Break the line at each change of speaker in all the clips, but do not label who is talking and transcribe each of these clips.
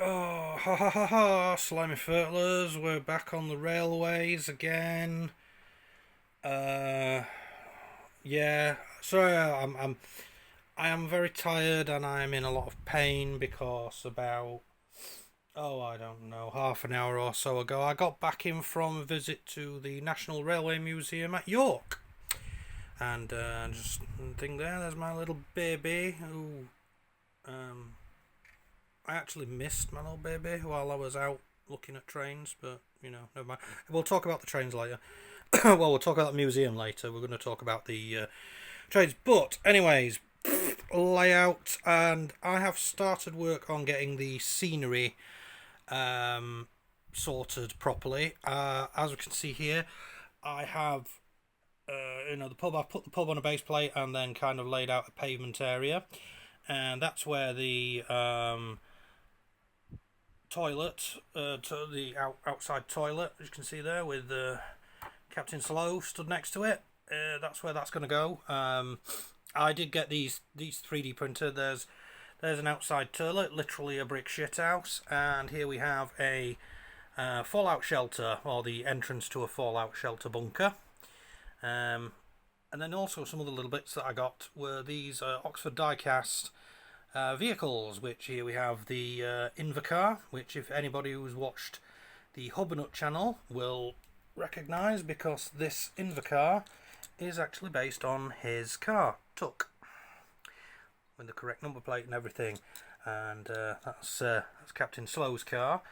Oh, ha ha ha ha! Slimy Fertlers, we're back on the railways again. Uh, yeah. Sorry, I am very tired and I am in a lot of pain because I don't know, half an hour or so ago, I got back in from a visit to the National Railway Museum at York, and just think there's my little baby who um I actually missed my little baby while I was out looking at trains, but never mind. We'll talk about the trains later. Well, we'll talk about the museum later. We're going to talk about the trains. But, anyways, layout, and I have started work on getting the scenery sorted properly. As we can see here, I have the pub. I've put the pub on a base plate and then kind of laid out a pavement area, and that's where the toilet, to the outside toilet, as you can see there, with Captain Slow stood next to it. That's where that's going to go. I did get these 3D printed. There's an outside toilet, literally a brick shit house, and here we have a fallout shelter, or the entrance to a fallout shelter bunker. And then also some other little bits that I got were these Oxford diecast vehicles, which here we have the Invacar, which if anybody who's watched the Hubnut channel will recognise, because this Invacar is actually based on his car, Tuck, with the correct number plate and everything. And that's Captain Slow's car.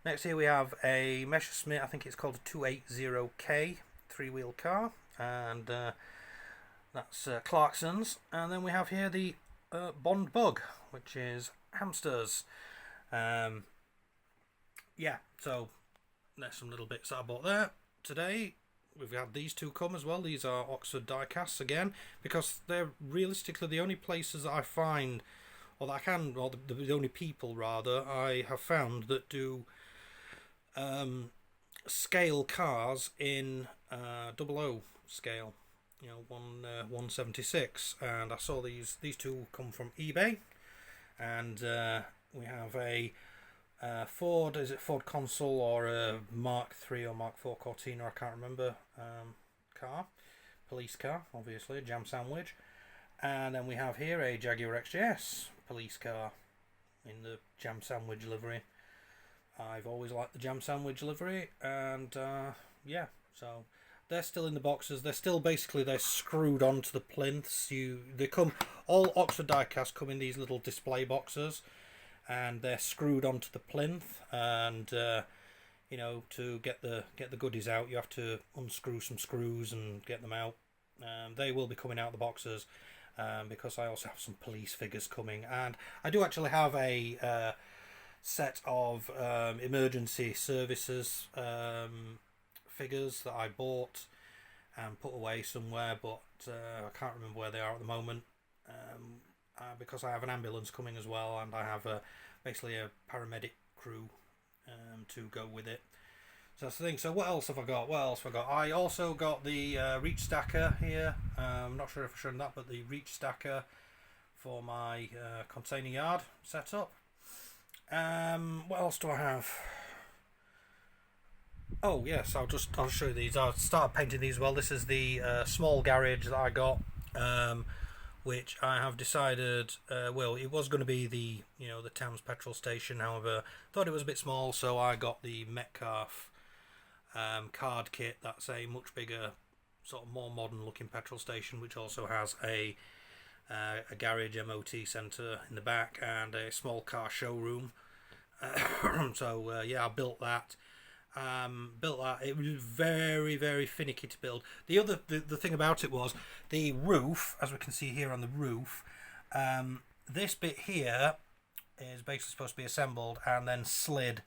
Next here we have a Messerschmitt, I think it's called a 280K three-wheel car, and that's Clarkson's. And then we have here the Bond Bug, which is Hamsters. So there's some little bits that I bought there. Today we've had these two come as well. These are Oxford diecasts again, because they're realistically the only places that I find, or that I can, or the only people rather I have found that do scale cars in 00 scale, 1/176, and I saw these two come from eBay, and we have a Ford, is it Ford Consul or a Mark III or Mark IV Cortina, I can't remember, car, police car, obviously, a jam sandwich, and then we have here a Jaguar XJS police car in the jam sandwich livery. I've always liked the jam sandwich livery, and so they're still in the boxes. They're screwed onto the plinths. All Oxford diecast come in these little display boxes, and they're screwed onto the plinth. And to get the goodies out, you have to unscrew some screws and get them out. They will be coming out of the boxes, because I also have some police figures coming, and I do actually have a set of emergency services figures that I bought and put away somewhere, but I can't remember where they are at the moment, because I have an ambulance coming as well, and I have basically a paramedic crew to go with it. So that's the thing. So what else have I got? I also got the reach stacker here. I'm not sure if I've shown that, but the reach stacker for my container yard setup. What else do I have? Oh yes, I'll show you these. I'll start painting these. Well, this is the small garage that I got, which I have decided. Well, it was going to be the town's petrol station. However, thought it was a bit small, so I got the Metcalfe card kit. That's a much bigger, sort of more modern looking petrol station, which also has a garage MOT centre in the back and a small car showroom. So I built that. It was very, very finicky to build. The thing about it was the roof, as we can see here on the roof. This bit here is basically supposed to be assembled and then slid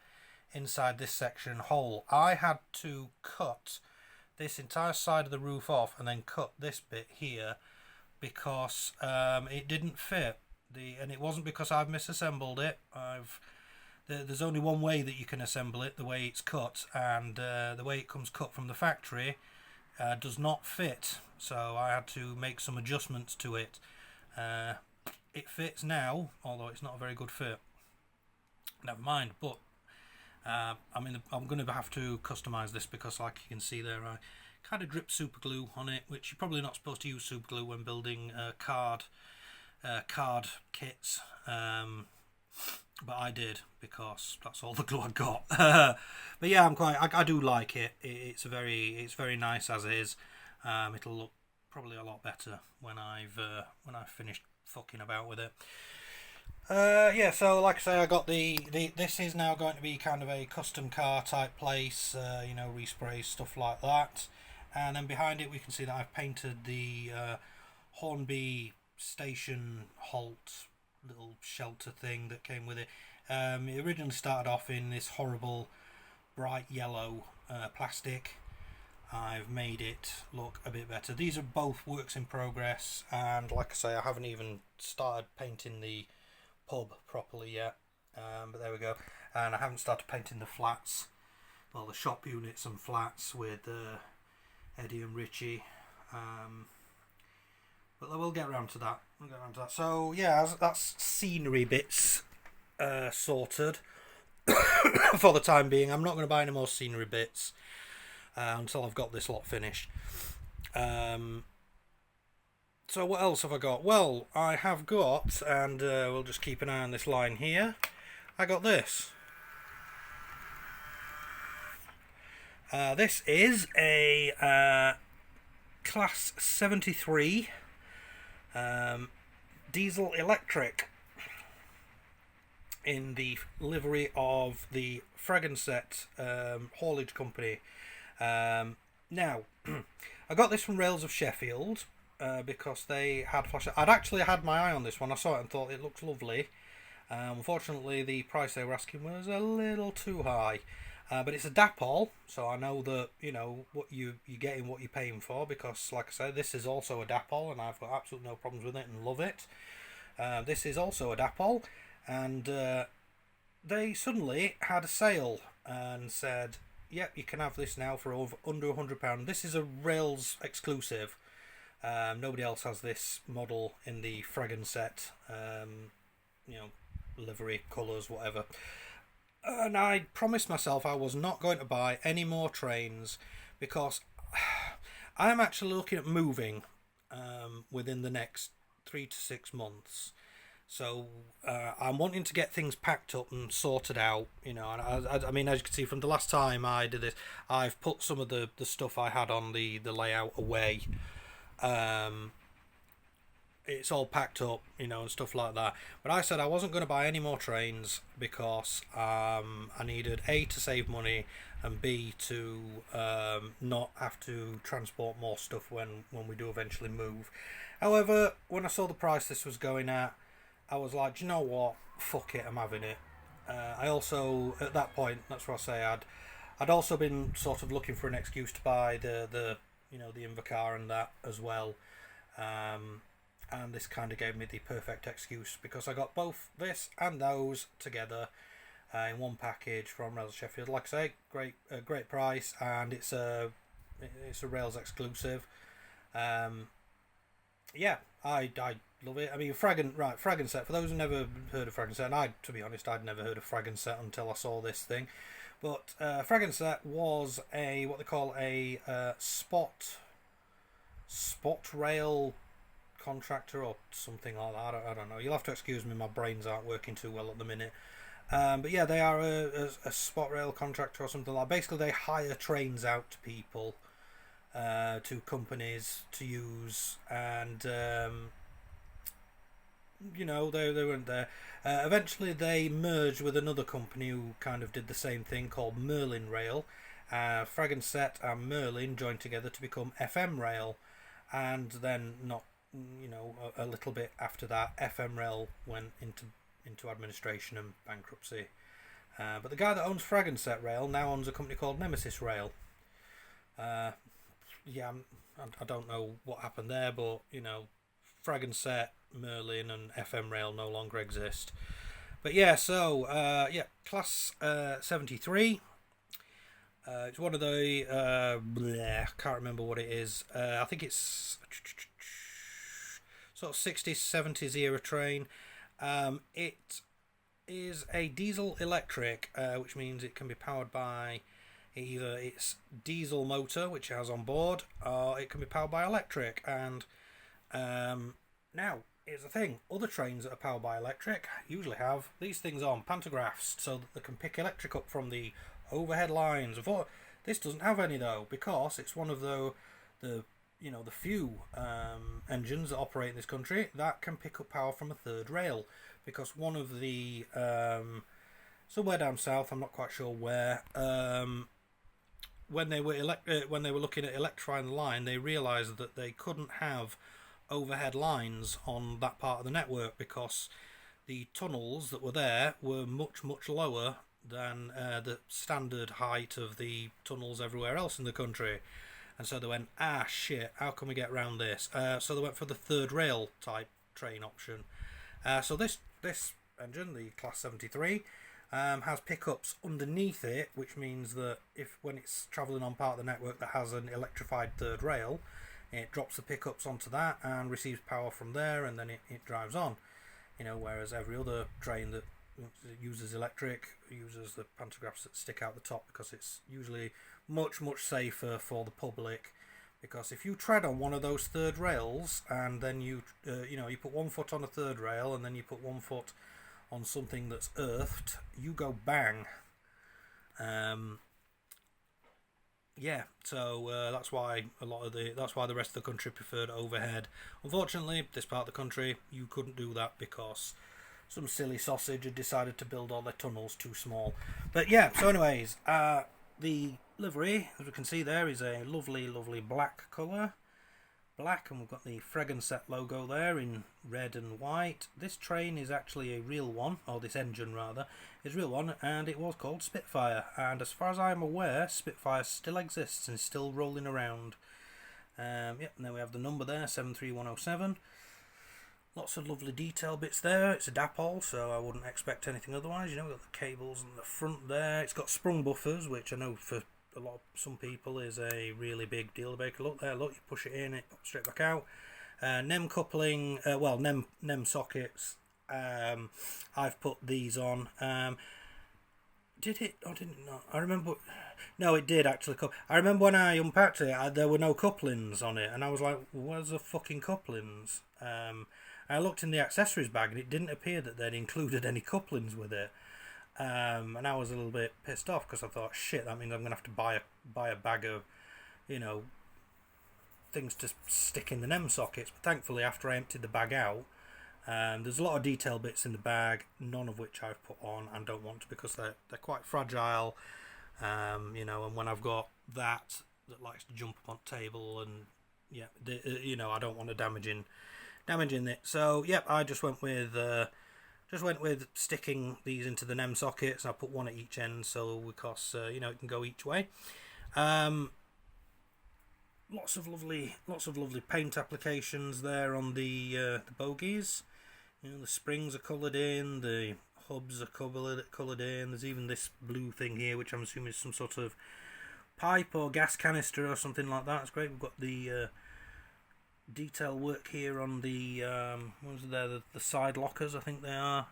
inside this section hole. I had to cut this entire side of the roof off and then cut this bit here, because it didn't fit. And it wasn't because I've misassembled it. There's only one way that you can assemble it, the way it's cut, and the way it comes cut from the factory does not fit. So I had to make some adjustments to it. It fits now, although it's not a very good fit. never mind. But I mean, I'm going to have to customise this because, like you can see there, I kind of drip super glue on it, which you're probably not supposed to use super glue when building card kits. But I did because that's all the glue I got. But yeah, I do like it. It's very nice as is. It'll look probably a lot better when I've finished fucking about with it. Yeah, so like I say, I got this is now going to be kind of a custom car type place, respray, stuff like that. And then behind it we can see that I've painted the Hornby station halt little shelter thing that came with it. It originally started off in this horrible bright yellow plastic. I've made it look a bit better. These are both works in progress, and like I say, I haven't even started painting the pub properly yet, but there we go. And I haven't started painting the flats, well, the shop units and flats with Eddie and Richie, but we'll get around to that. So yeah, that's scenery bits sorted for the time being. I'm not going to buy any more scenery bits until I've got this lot finished. So what else have I got? Well, I have got, and we'll just keep an eye on this line here, I got this. This is a Class 73 diesel electric in the livery of the Fragonset haulage company. Now, I got this from Rails of Sheffield because they had flash. I'd actually had my eye on this one. I saw it and thought it looks lovely. Unfortunately, the price they were asking was a little too high. But it's a Dapol, so I know that what you're getting, what you're paying for. Because, like I said, this is also a Dapol, and I've got absolutely no problems with it and love it. This is also a Dapol, and they suddenly had a sale and said, "Yep, you can have this now for under £100. This is a Rails exclusive. Nobody else has this model in the Fragonset, livery, colours, whatever." And I promised myself I was not going to buy any more trains because I am actually looking at moving within the next 3 to 6 months. So I'm wanting to get things packed up and sorted out, And I mean, as you can see from the last time I did this, I've put some of the stuff I had on the layout away. It's all packed up, and stuff like that. But I said I wasn't going to buy any more trains because I needed A, to save money, and B, to not have to transport more stuff when we do eventually move. However, when I saw the price this was going at, I was like, do you know what? Fuck it, I'm having it. I also, at that point, that's what I say, I'd also been sort of looking for an excuse to buy the Invacar and that as well. And this kind of gave me the perfect excuse because I got both this and those together in one package from Rails Sheffield. Like I say, great price, and it's a Rails exclusive. Yeah, I love it. I mean, Fragonset. For those who never heard of Fragonset, and to be honest, I'd never heard of Fragonset until I saw this thing. But Fragonset was what they call a spot rail contractor or something like that. I don't know. You'll have to excuse me, my brains aren't working too well at the minute. But yeah, they are a spot rail contractor or something like that. Basically, they hire trains out to people, to companies to use, and they weren't there. Eventually, they merged with another company who kind of did the same thing called Merlin Rail. Fragonset and Merlin joined together to become FM Rail, and then a little bit after that, FM Rail went into administration and bankruptcy. But the guy that owns Fragonset Rail now owns a company called Nemesis Rail. I don't know what happened there, but Fragonset, Merlin, and FM Rail no longer exist. But yeah, so Class 73. It's one of the I can't remember what it is. I think it's sort of 60s, 70s era train. It is a diesel electric, which means it can be powered by either its diesel motor, which it has on board, or it can be powered by electric. And now, here's the thing, other trains that are powered by electric usually have these things on, pantographs, so that they can pick electric up from the overhead lines. This doesn't have any though, because it's one of the few engines that operate in this country that can pick up power from a third rail. Because one of the somewhere down south, I'm not quite sure where, when they were looking at electrifying the line, they realised that they couldn't have overhead lines on that part of the network because the tunnels that were there were much lower than the standard height of the tunnels everywhere else in the country. And so they went, shit, how can we get around this? So they went for the third rail type train option. So this engine, the Class 73, has pickups underneath it, which means that when it's travelling on part of the network that has an electrified third rail, it drops the pickups onto that and receives power from there, and then it drives on. Whereas every other train that uses electric uses the pantographs that stick out the top, because it's usually much safer for the public. Because if you tread on one of those third rails and then you put 1 foot on a third rail and then you put 1 foot on something that's earthed, you go bang. So that's why the rest of the country preferred overhead. Unfortunately, this part of the country you couldn't do that because some silly sausage had decided to build all their tunnels too small. But yeah, so anyways, the livery, as we can see there, is a lovely black colour. Black, and we've got the Fregenset logo there in red and white. This train is actually a real one, or this engine rather, is a real one, and it was called Spitfire. And as far as I'm aware, Spitfire still exists and is still rolling around. And then we have the number there, 73107. Lots of lovely detail bits there. It's a Dapol, so I wouldn't expect anything otherwise. We've got the cables on the front there. It's got sprung buffers, which I know for some people is a really big deal breaker. Look there, look, you push it in, it pops straight back out. NEM coupling, NEM sockets. I've put these on. Did it or didn't it not? I remember. No, it did actually. I remember when I unpacked it, there were no couplings on it, and I was like, "Where's the fucking couplings?" I looked in the accessories bag, and it didn't appear that they'd included any couplings with it. And I was a little bit pissed off because I thought, shit, that means I'm going to have to buy a bag of, things to stick in the NEM sockets. But thankfully, after I emptied the bag out, there's a lot of detail bits in the bag, none of which I've put on and don't want to, because they're quite fragile. And when I've got that likes to jump up on the table, and I don't want to damaging it. So I just went with sticking these into the NEM sockets. I put one at each end, so because it can go each way. Lots of lovely paint applications there on the bogies. The springs are coloured in, the hubs are coloured in. There's even this blue thing here, which I'm assuming is some sort of pipe or gas canister or something like that. It's great. We've got the detail work here on the the side lockers, I think they are.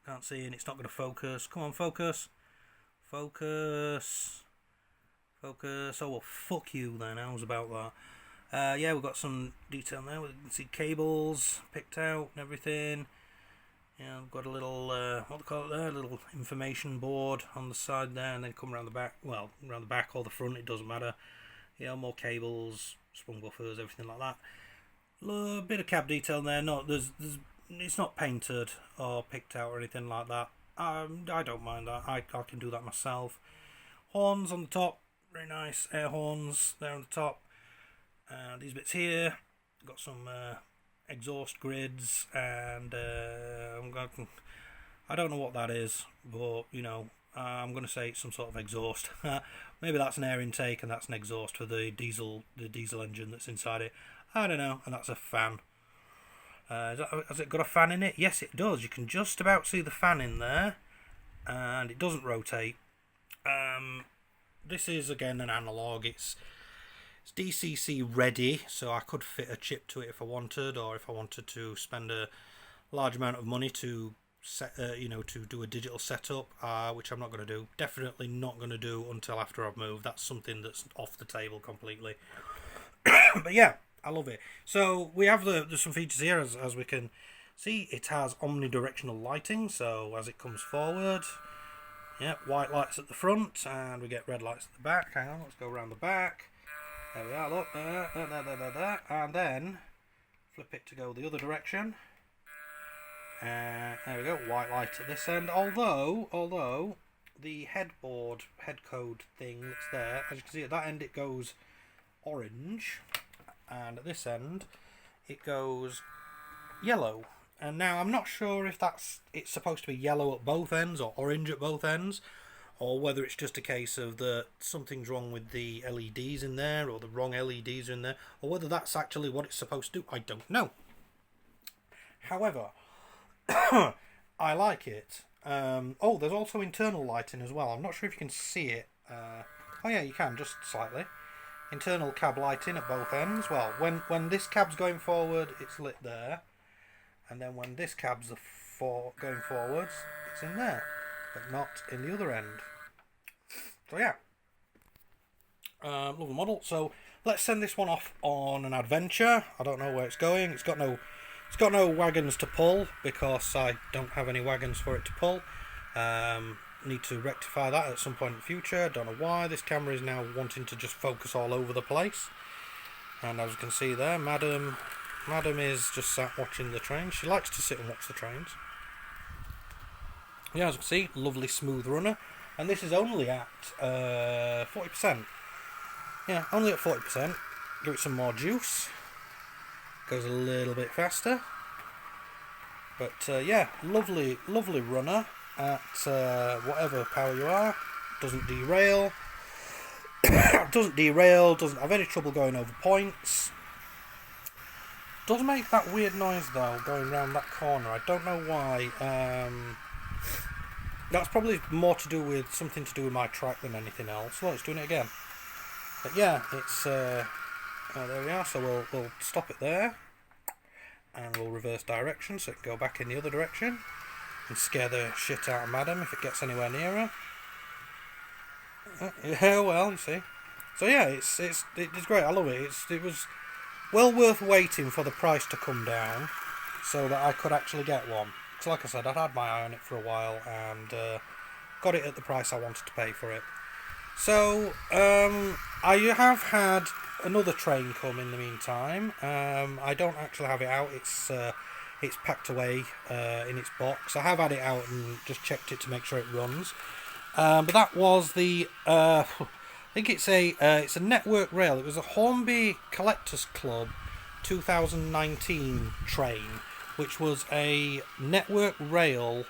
Can't see, and it's not going to focus. Come on, focus. Oh well, fuck you then. How's about that? We've got some detail there. We can see cables picked out and everything. We've got a little what do they call it there? A little information board on the side there, and then come around the back. Well, around the back or the front, it doesn't matter. More cables, sprung buffers, everything like that. A bit of cab detail there. It's not painted or picked out or anything like that. I don't mind that. I can do that myself. Horns on the top, very nice air horns there on the top. These bits here, got some exhaust grids, and I don't know what that is, but I'm going to say it's some sort of exhaust. Maybe that's an air intake and that's an exhaust for the diesel engine that's inside it. I don't know. And that's a fan. Has it got a fan in it? Yes, it does. You can just about see the fan in there, and it doesn't rotate. This is again an analog. It's DCC ready, so I could fit a chip to it if I wanted, or if I wanted to spend a large amount of money to to do a digital setup, which I'm not going to do. Definitely not going to do until after I've moved. That's something that's off the table completely. But yeah, I love it. So we have there's some features here, as we can see. It has omnidirectional lighting, so as it comes forward, yeah, white lights at the front, and we get red lights at the back. Hang on, let's go around the back. There we are, look, there, and then flip it to go the other direction. There we go, white light at this end. Although the head code thing that's there, as you can see at that end it goes orange, and at this end it goes yellow. And now I'm not sure if it's supposed to be yellow at both ends or orange at both ends, or whether it's just a case of something's wrong with the LEDs in there, or the wrong LEDs are in there, or whether that's actually what it's supposed to do. I don't know. However, I like it. There's also internal lighting as well. I'm not sure if you can see it. Oh yeah, you can, just slightly. Internal cab lighting at both ends. Well, when this cab's going forward, it's lit there. And then when this cab's going forwards, it's in there. But not in the other end. So yeah. Love the model. So let's send this one off on an adventure. I don't know where it's going. It's got no wagons to pull because I don't have any wagons for it to pull. Need to rectify that at some point in the future. Don't know why. This camera is now wanting to just focus all over the place. And as you can see there, Madam is just sat watching the trains. She likes to sit and watch the trains. Yeah, as you can see, lovely smooth runner. And this is only at 40%. Yeah, only at 40%. Give it some more juice. Goes a little bit faster. But yeah, lovely runner at whatever power you are. Doesn't derail. Doesn't have any trouble going over points. Does make that weird noise though, going round that corner. I don't know why. That's probably more something to do with my track than anything else. Well, it's doing it again. But yeah, it's there we are. So we'll stop it there, and we'll reverse direction so it can go back in the other direction and scare the shit out of Madam if it gets anywhere near her. Yeah, well, you see. So yeah, it's great. I love it. It was well worth waiting for the price to come down so that I could actually get one. Because like I said, I'd had my eye on it for a while and got it at the price I wanted to pay for it. So I have had another train come in the meantime. I don't actually have it out. It's packed away in its box. I have had it out and just checked it to make sure it runs. But that was the I think it's a Network Rail. It was a Hornby Collectors Club 2019 train, which was a Network Rail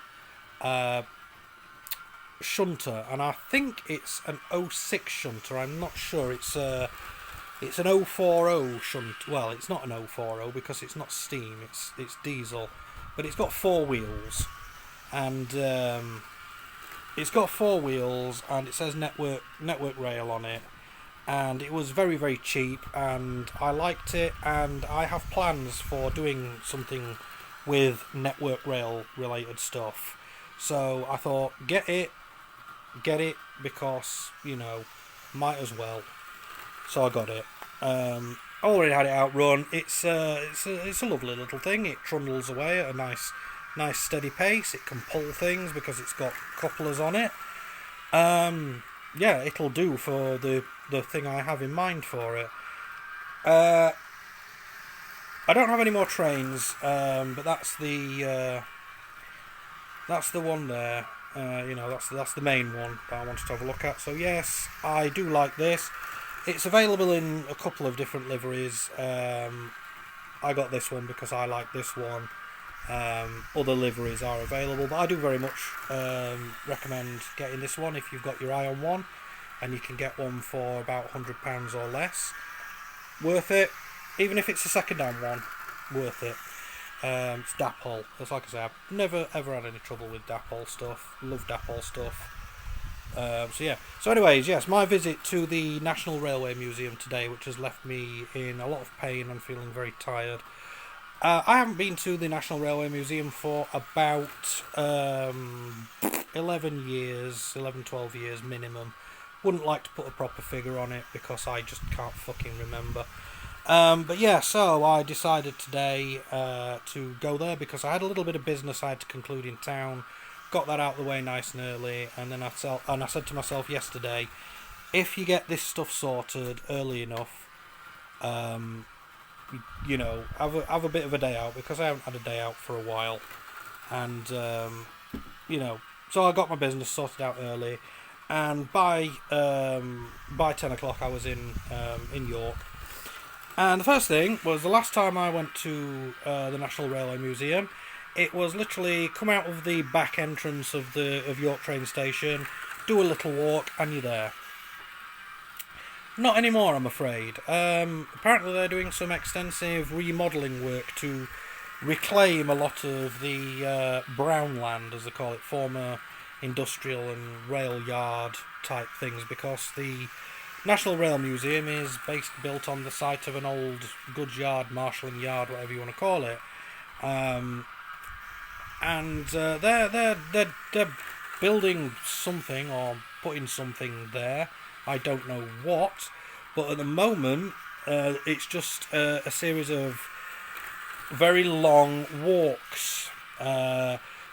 shunter, and I think it's an 06 shunter. I'm not sure. It's an 040 shunt. Well, it's not an 040 because it's not steam. It's diesel, but it's got four wheels, and it's got four wheels, and it says Network Rail on it. And it was very, very cheap, and I liked it, and I have plans for doing something with Network Rail related stuff. So I thought, get it because, might as well. So I got it. I already had it outrun. It's a lovely little thing. It trundles away at a nice steady pace. It can pull things because it's got couplers on it. Yeah, it'll do for the thing I have in mind for it. I don't have any more trains, but that's the one there. That's the main one that I wanted to have a look at. So yes, I do like this. It's available in a couple of different liveries. I got this one because I like this one. Other liveries are available, but I do very much recommend getting this one if you've got your eye on one, and you can get one for about £100 or less. Worth it, even if it's a second-hand one. Worth it. It's Dapol. It's like I say, I've never ever had any trouble with Dapol stuff. Love Dapol stuff. So yeah. So anyways, yes, my visit to the National Railway Museum today, which has left me in a lot of pain and feeling very tired. I haven't been to the National Railway Museum for about 11 years, 11, 12 years minimum. Wouldn't like to put a proper figure on it because I just can't fucking remember. But yeah, so I decided today to go there because I had a little bit of business I had to conclude in town. Got that out of the way nice and early, and then I said to myself yesterday, if you get this stuff sorted early enough, you know, have a bit of a day out, because I haven't had a day out for a while, and you know, so I got my business sorted out early, and by 10 o'clock I was in York. And the first thing was, the last time I went to the National Railway Museum, it was literally come out of the back entrance of York train station, do a little walk, and you're there. Not anymore, I'm afraid. Apparently they're doing some extensive remodelling work to reclaim a lot of the brown land, as they call it, former industrial and rail yard type things, because the National Rail Museum is built on the site of an old goods yard, marshalling yard, whatever you want to call it, and they're building something or putting something there. I don't know what, but at the moment it's just a series of very long walks.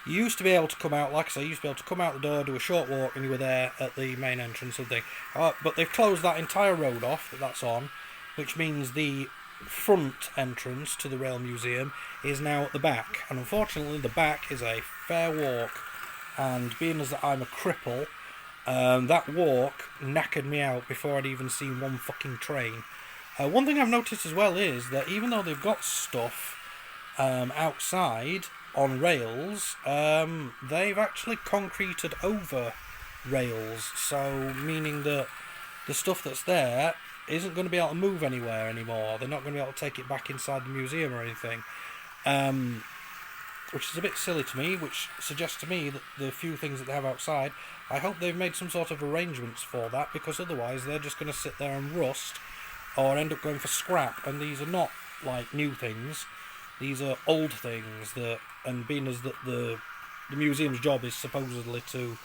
You used to be able to come out, like I say, you used to be able to come out the door, do a short walk, and you were there at the main entrance of the thing. But they've closed that entire road off that's on, which means the front entrance to the Rail Museum is now at the back. And unfortunately, the back is a fair walk. And being as that I'm a cripple, that walk knackered me out before I'd even seen one fucking train. One thing I've noticed as well is that even though they've got stuff outside on rails, they've actually concreted over rails, so meaning that the stuff that's there isn't going to be able to move anywhere anymore. They're not going to be able to take it back inside the museum or anything, which is a bit silly to me, which suggests to me that the few things that they have outside, I hope they've made some sort of arrangements for that, because otherwise they're just going to sit there and rust or end up going for scrap. And these are not like new things, these are old things that, and being as that the museum's job is supposedly to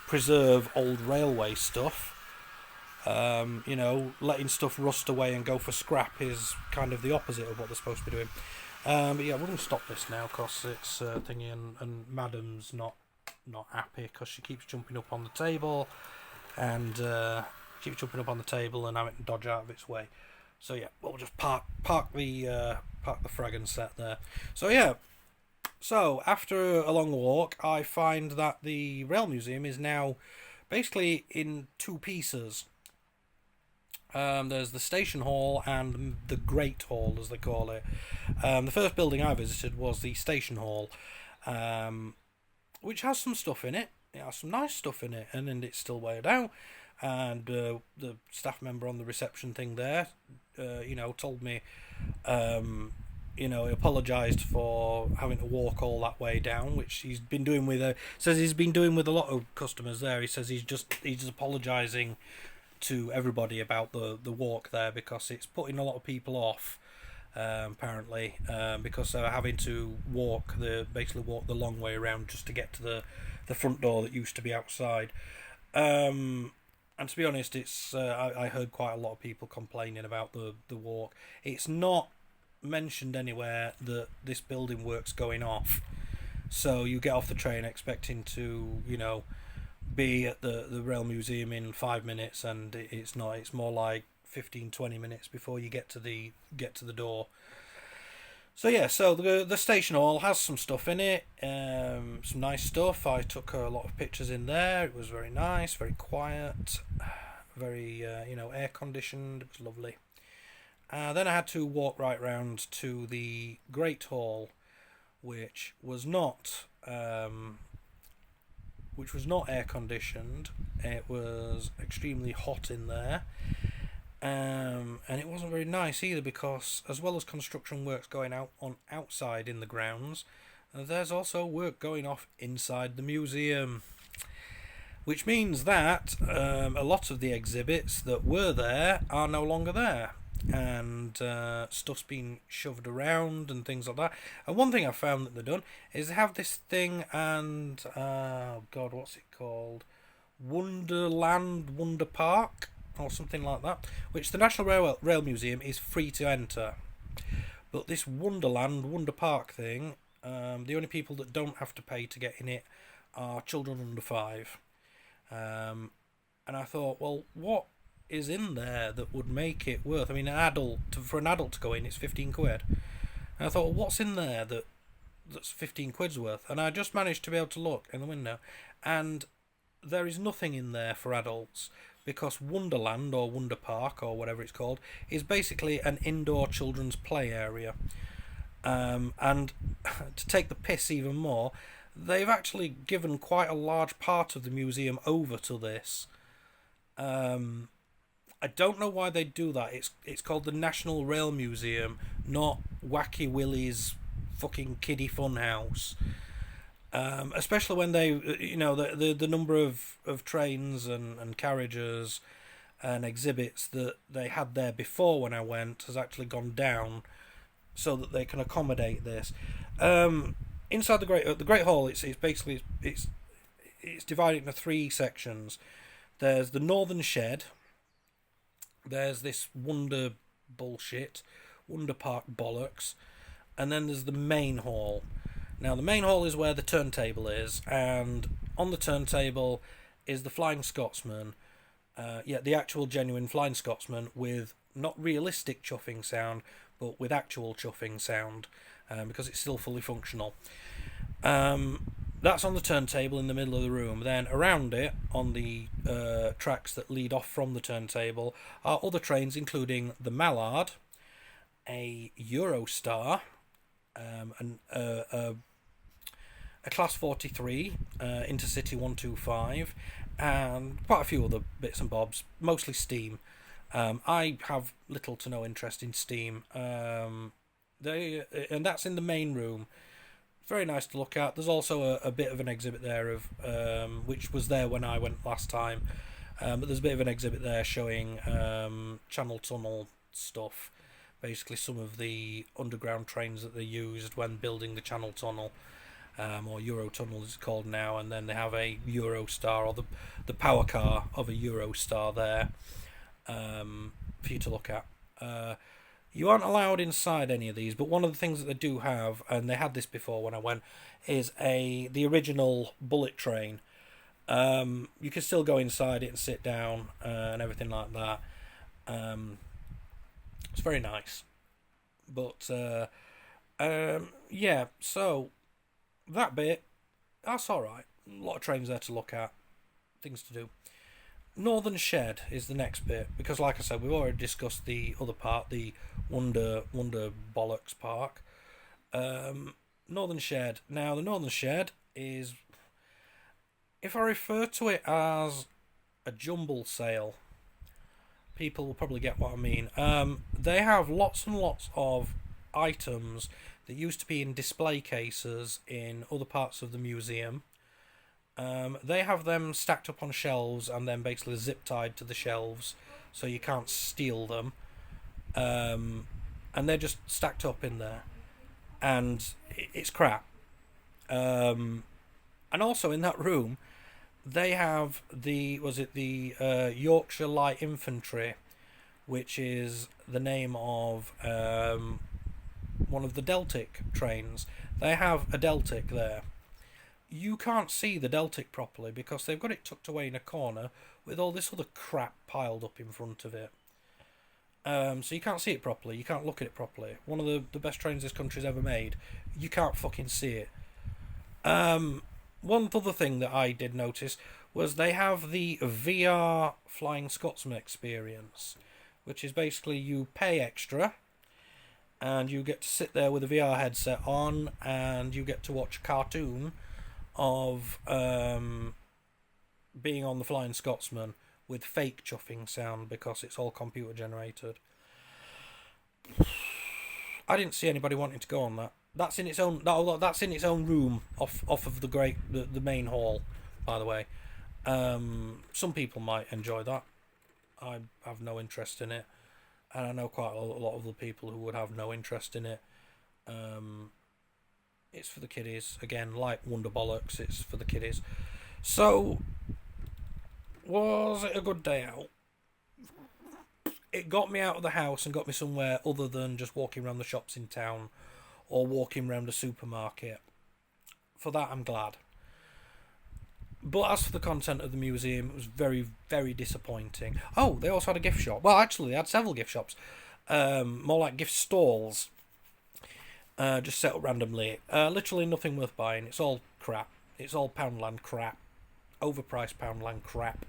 preserve old railway stuff, you know, letting stuff rust away and go for scrap is kind of the opposite of what they're supposed to be doing. But yeah, we're going to stop this now because it's thingy, and Madam's not happy because she keeps jumping up on the table and having to dodge out of its way. So yeah, we'll just park the Fragon set there. So yeah, so after a long walk, I find that the Rail Museum is now basically in two pieces. There's the Station Hall and the Great Hall, as they call it. The first building I visited was the Station Hall, which has some stuff in it. It has some nice stuff in it, and it's still weighed out. And the staff member on the reception thing there, you know, told me, you know, he apologised for having to walk all that way down, which he's been doing with says he's been doing with a lot of customers there. He says he's just apologising to everybody about the walk there, because it's putting a lot of people off, apparently, because they're having to basically walk the long way around just to get to the front door that used to be outside. And to be honest, it's I heard quite a lot of people complaining about the walk. It's not mentioned anywhere that this building work's going off, so you get off the train expecting to, you know, be at the Rail Museum in 5 minutes, and it's not. It's more like 15-20 minutes before you get to the door. So yeah, so the Station Hall has some stuff in it, some nice stuff. I took a lot of pictures in there. It was very nice, very quiet, very you know, air conditioned. It was lovely. Then I had to walk right round to the Great Hall, which was not air conditioned. It was extremely hot in there. And it wasn't very nice either, because as well as construction works going on outside in the grounds, there's also work going off inside the museum, which means that a lot of the exhibits that were there are no longer there. and stuff's been shoved around and things like that. And one thing I found that they've done is they have this thing, and oh god, what's it called? Wonderland Wonder Park or something like that, which the National Rail Museum is free to enter. But this Wonderland Wonder Park thing, the only people that don't have to pay to get in it are children under 5. And I thought, well, what is in there that would make it worth? I mean, for an adult to go in, it's 15 quid. And I thought, well, what's in there that's 15 quid's worth? And I just managed to be able to look in the window, and there is nothing in there for adults, because Wonderland or Wonder Park or whatever it's called is basically an indoor children's play area. And to take the piss even more, they've actually given quite a large part of the museum over to this. I don't know why they do that. It's called the National Rail Museum, not Wacky Willie's fucking kiddie funhouse. Especially when they, the number of trains and carriages and exhibits that they had there before when I went has actually gone down, so that they can accommodate this. Inside the Great Hall, it's basically it's divided into 3 sections. There's the Northern Shed. There's this Wonder Park bollocks, and then there's the main hall. Now, the main hall is where the turntable is, and on the turntable is the Flying Scotsman. The actual genuine Flying Scotsman, with not realistic chuffing sound, but with actual chuffing sound, because it's still fully functional. That's on the turntable in the middle of the room. Then around it, on the tracks that lead off from the turntable, are other trains, including the Mallard, a Eurostar, a Class 43, Intercity 125, and quite a few other bits and bobs, mostly steam. I have little to no interest in steam. And that's in the main room. Very nice to look at. There's also a bit of an exhibit there of which was there when I went last time. But there's a bit of an exhibit there showing Channel Tunnel stuff. Basically, some of the underground trains that they used when building the Channel Tunnel, or Eurotunnel as it's called now. And then they have a Eurostar, or the power car of a Eurostar there for you to look at. You aren't allowed inside any of these, but one of the things that they do have, and they had this before when I went, is the original bullet train. You can still go inside it and sit down and everything like that. It's very nice. But so that bit, that's alright. A lot of trains there to look at, things to do. Northern Shed is the next bit, because like I said, we've already discussed the other part, the Wonder Bollocks Park. Northern Shed. Now, the Northern Shed is, if I refer to it as a jumble sale, people will probably get what I mean. They have lots and lots of items that used to be in display cases in other parts of the museum. They have them stacked up on shelves and then basically zip tied to the shelves so you can't steal them. And they're just stacked up in there. And it's crap. And also in that room, they have the Yorkshire Light Infantry, which is the name of one of the Deltic trains. They have a Deltic there. You can't see the Deltic properly because they've got it tucked away in a corner with all this other crap piled up in front of it. So you can't see it properly. You can't look at it properly. One of the best trains this country's ever made. You can't fucking see it. One other thing that I did notice was they have the VR Flying Scotsman experience, which is basically you pay extra and you get to sit there with a VR headset on and you get to watch a cartoon of being on the Flying Scotsman with fake chuffing sound because it's all computer generated. I didn't see anybody wanting to go on that. That's in its own. That's in its own room off of the main hall. By the way, some people might enjoy that. I have no interest in it. and I know quite a lot of the people who would have no interest in it. It's for the kiddies. Again, like Wonder Bollocks, it's for the kiddies. So, was it a good day out? It got me out of the house and got me somewhere other than just walking around the shops in town or walking around a supermarket. For that, I'm glad. But as for the content of the museum, it was very, very disappointing. Oh, they also had a gift shop. Well, actually, they had several gift shops. More like gift stalls. Just set up randomly. Literally nothing worth buying. It's all crap. It's all Poundland crap. Overpriced Poundland crap.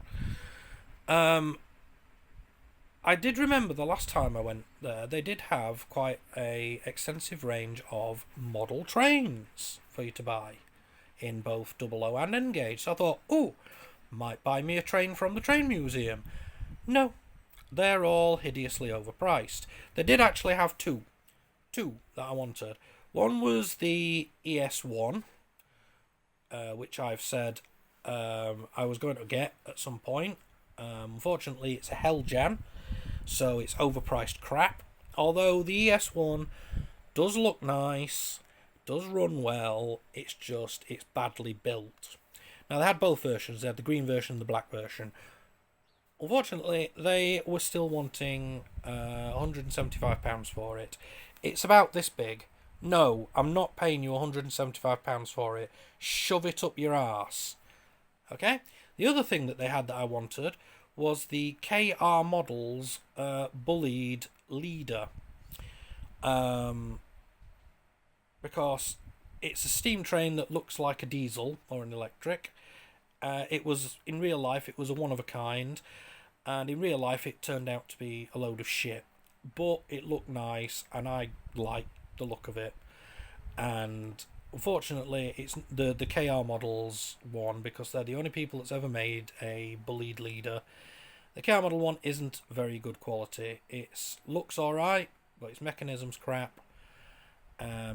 I did remember the last time I went there, they did have quite a extensive range of model trains for you to buy in both 00 and N gauge. So I thought, oh, might buy me a train from the train museum. No, they're all hideously overpriced. They did actually have two that I wanted. One was the ES1, which I've said I was going to get at some point. Unfortunately, it's a Helljan, so it's overpriced crap. Although the ES1 does look nice, does run well, it's badly built. Now, they had both versions. They had the green version and the black version. Unfortunately, they were still wanting £175 for it. It's about this big. No, I'm not paying you £175 for it. Shove it up your arse. Okay? The other thing that they had that I wanted was the KR Models Bullied Leader. Because it's a steam train that looks like a diesel or an electric. It was, in real life, it was a one of a kind. And in real life, it turned out to be a load of shit. But it looked nice, and I liked the look of it. And unfortunately, it's the KR Models one, because they're the only people that's ever made a bullied leader. The KR Model one isn't very good quality. It looks alright, but its mechanism's crap.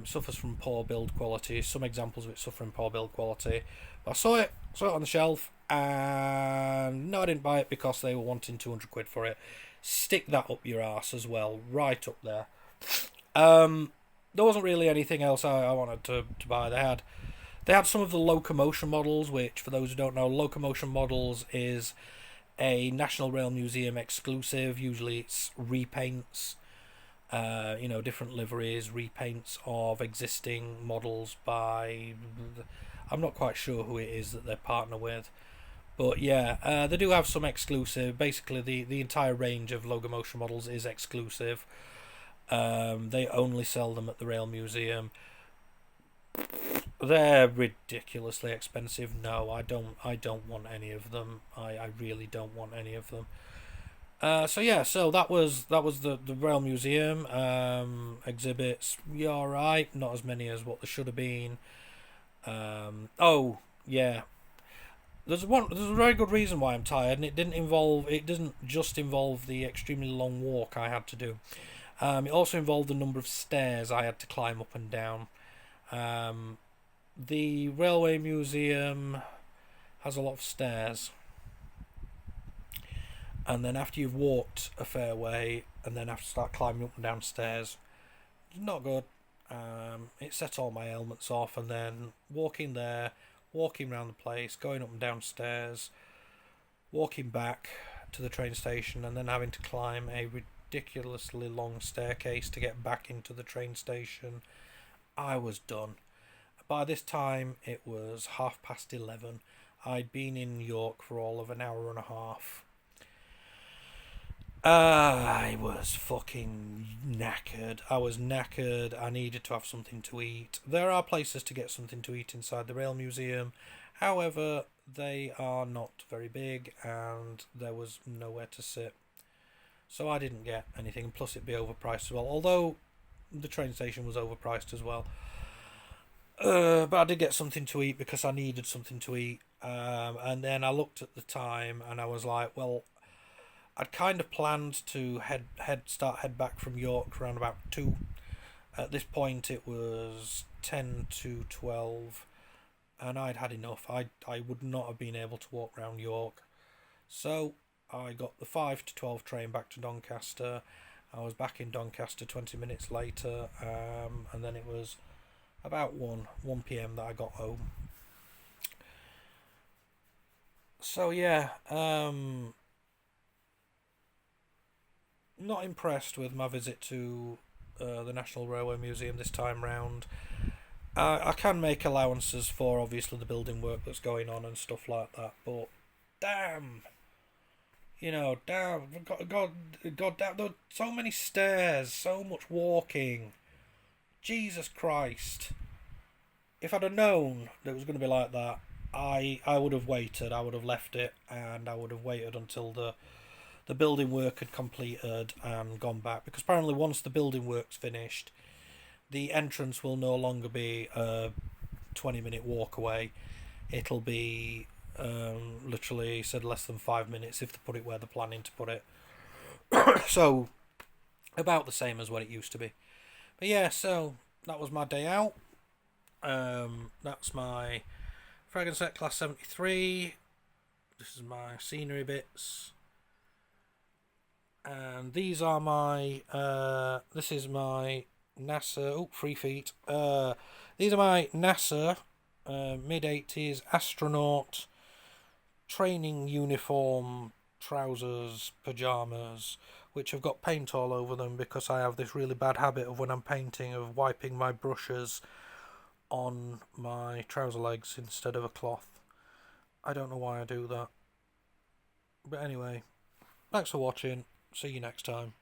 Suffers from poor build quality. Some examples of it suffer from poor build quality. But I saw it on the shelf, and no, I didn't buy it because they were wanting 200 quid for it. Stick that up your arse as well, right up there. There wasn't really anything else I wanted to buy. They had some of the Locomotion models, which, for those who don't know, Locomotion models is a National Rail Museum exclusive. Usually it's repaints, different liveries, repaints of existing models by... I'm not quite sure who it is that they partner with. But yeah, they do have some exclusive. Basically, the entire range of Locomotion models is exclusive. They only sell them at the Rail Museum. They're ridiculously expensive. No, I don't want any of them. I really don't want any of them. So that was the Rail Museum exhibits. Yeah, alright, not as many as what there should have been. There's a very good reason why I'm tired, and it didn't just involve the extremely long walk I had to do. It also involved a number of stairs I had to climb up and down. The Railway Museum has a lot of stairs. And then after you've walked a fair way, and then have to start climbing up and down stairs, not good. It set all my ailments off, and then walking around the place, going up and down stairs, walking back to the train station, and then having to climb a ridiculously long staircase to get back into the train station. I was done. By this time, it was 11:30. I'd been in York for all of an hour and a half. I was fucking knackered. I needed to have something to eat. There are places to get something to eat inside the Rail Museum. However, they are not very big, and there was nowhere to sit. So I didn't get anything, plus it'd be overpriced as well. Although the train station was overpriced as well. But I did get something to eat because I needed something to eat. And then I looked at the time, and I was like, well, I'd kind of planned to head back from York around about 2. At this point, it was 10 to 12, and I'd had enough. I would not have been able to walk around York. So I got the 5 to 12 train back to Doncaster, I was back in Doncaster 20 minutes later, and then it was about 1 p.m. that I got home. So yeah, not impressed with my visit to the National Railway Museum this time round. I can make allowances for obviously the building work that's going on and stuff like that, but damn, damn, God damn, there were so many stairs, so much walking. Jesus Christ! If I'd have known that it was going to be like that, I would have waited. I would have left it, and I would have waited until the building work had completed and gone back, because apparently once the building work's finished, the entrance will no longer be a 20-minute walk away. It'll be literally said less than 5 minutes if they put it where they're planning to put it. So about the same as what it used to be. But yeah, so that was my day out. That's my Fragonset Class 73. This is my scenery bits. And these are my this is my NASA 3 feet. These are my NASA mid-80s astronaut training uniform, trousers, pyjamas, which have got paint all over them because I have this really bad habit of when I'm painting of wiping my brushes on my trouser legs instead of a cloth. I don't know why I do that. But anyway, thanks for watching. See you next time.